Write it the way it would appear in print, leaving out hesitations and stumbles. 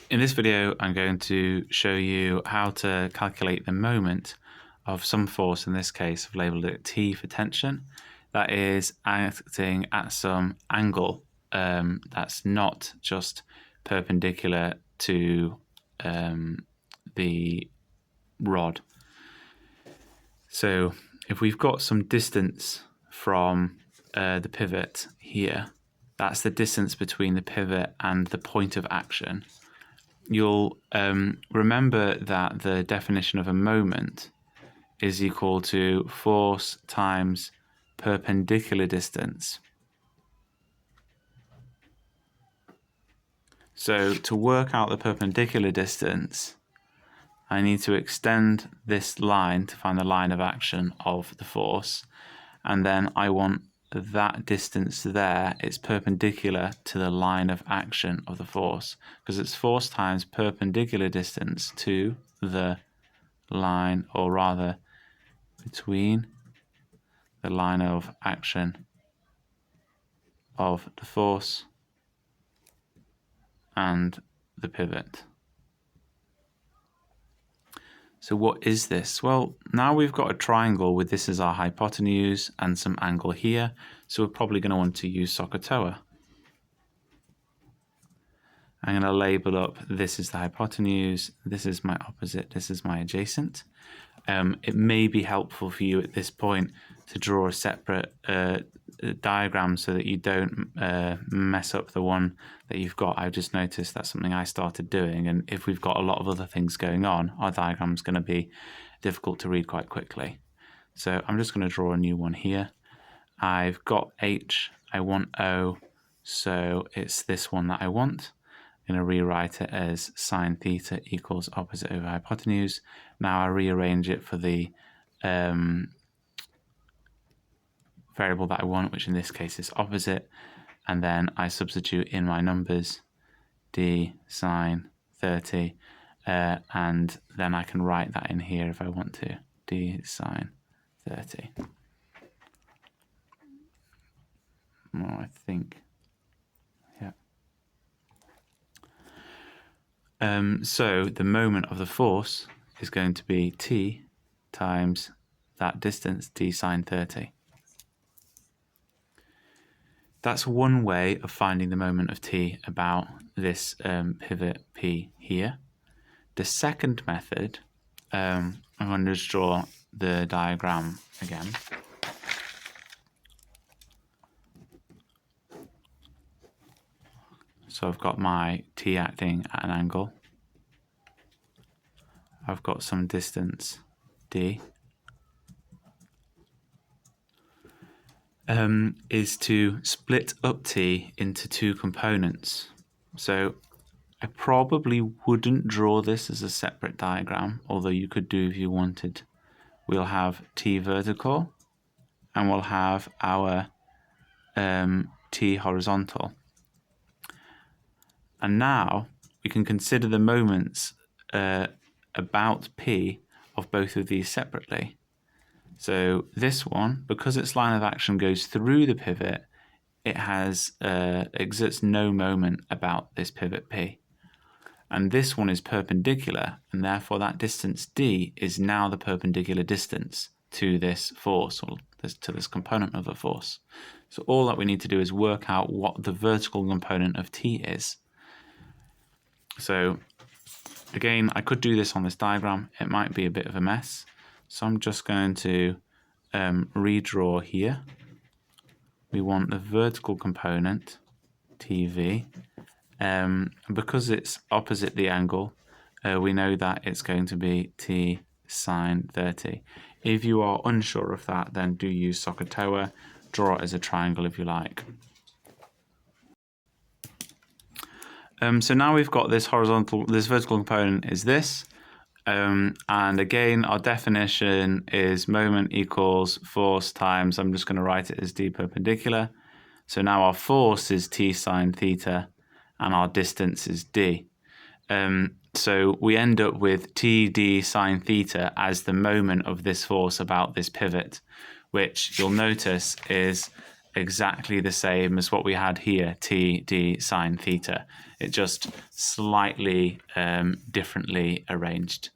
In this video, I'm going to show you how to calculate the moment of some force. In this case, I've labeled it T for tension. That is acting at some angle that's not just perpendicular to the rod. So if we've got some distance from the pivot here, that's the distance between the pivot and the point of action. You'll remember that the definition of a moment is equal to force times perpendicular distance. So to work out the perpendicular distance, I need to extend this line to find the line of action of the force, and then I want that distance there, it's perpendicular to the line of action of the force, because it's force times perpendicular distance to the line, or rather between the line of action of the force and the pivot. So what is this? Well, now we've got a triangle with this as our hypotenuse and some angle here, so we're probably going to want to use SOHCAHTOA. I'm going to label up, this is the hypotenuse, this is my opposite, this is my adjacent. It may be helpful for you at this point to draw a separate diagram so that you don't mess up the one that you've got. I've just noticed that's something I started doing, and if we've got a lot of other things going on, our diagram's going to be difficult to read quite quickly. So I'm just going to draw a new one here. I've got H, I want O, so it's this one that I want. I'm going to rewrite it as sine theta equals opposite over hypotenuse. Now I rearrange it for the variable that I want, which in this case is opposite, and then I substitute in my numbers d sine 30, and then I can write that in here if I want to, d sine 30. Well, I think, yeah. So the moment of the force is going to be T times that distance, d sine 30. That's one way of finding the moment of T about this pivot P here. The second method, I'm going to just draw the diagram again. So I've got my T acting at an angle. I've got some distance D. Is to split up T into two components. So I probably wouldn't draw this as a separate diagram, although you could do if you wanted. We'll have T vertical and we'll have our T horizontal. And now we can consider the moments about P of both of these separately. So this one, because its line of action goes through the pivot, it has exerts no moment about this pivot P. And this one is perpendicular, and therefore that distance D is now the perpendicular distance to this force, or to this component of the force. So all that we need to do is work out what the vertical component of T is. So again, I could do this on this diagram. It might be a bit of a mess. So I'm just going to redraw here. We want the vertical component, TV. Because it's opposite the angle, we know that it's going to be T sine 30. If you are unsure of that, then do use SOHCAHTOA. Draw it as a triangle if you like. So now we've got this vertical component is this. And again, our definition is moment equals force times, I'm just going to write it as d perpendicular. So now our force is T sine theta and our distance is d. So we end up with Td sine theta as the moment of this force about this pivot, which you'll notice is exactly the same as what we had here, t d sine theta. It just slightly differently arranged.